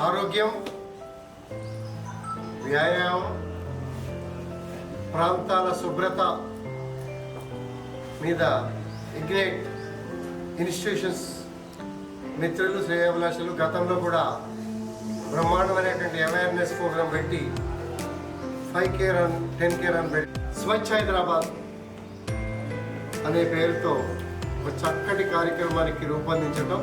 ఆరోగ్యం, వ్యాయామం, ప్రాంతాల శుభ్రత మీద ఇగ్నైట్ ఇన్స్టిట్యూషన్స్ మిత్రులు, శ్రేయోభిలాషులు గతంలో కూడా బ్రహ్మాండమైనటువంటి అవేర్నెస్ ప్రోగ్రాం పెట్టి 5K రన్ 10K రన్ పెట్టి స్వచ్ఛ హైదరాబాద్ అనే పేరుతో ఒక చక్కటి కార్యక్రమానికి రూపొందించడం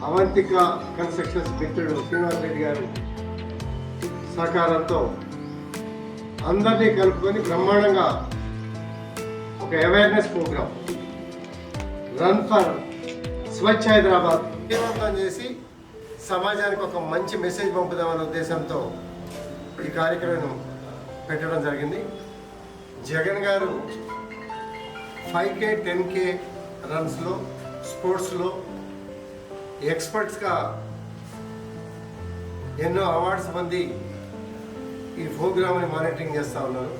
అవంతిక కన్స్ట్రక్షన్స్ మిత్రుడు శ్రీనివాస్ రెడ్డి గారు సహకారంతో అందరినీ కలుపుకొని బ్రహ్మాండంగా ఒక అవేర్నెస్ ప్రోగ్రాం రన్ ఫర్ స్వచ్ఛ హైదరాబాద్ విజయవంతం చేసి సమాజానికి ఒక మంచి మెసేజ్ పంపుదామనే ఉద్దేశంతో ఈ కార్యక్రమం పెట్టడం జరిగింది. జగన్ గారు 5K 10K రన్స్లో స్పోర్ట్స్లో ఎక్స్పర్ట్స్గా ఎన్నో అవార్డ్స్ పొంది ఈ ప్రోగ్రామ్ని మానిటరింగ్ చేస్తూ ఉన్నారు.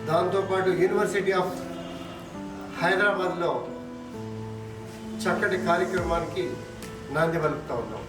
దాంతోపాటు యూనివర్సిటీ ఆఫ్ హైదరాబాద్లో చక్కటి కార్యక్రమానికి నాంది పలుకుతూ ఉన్నాం.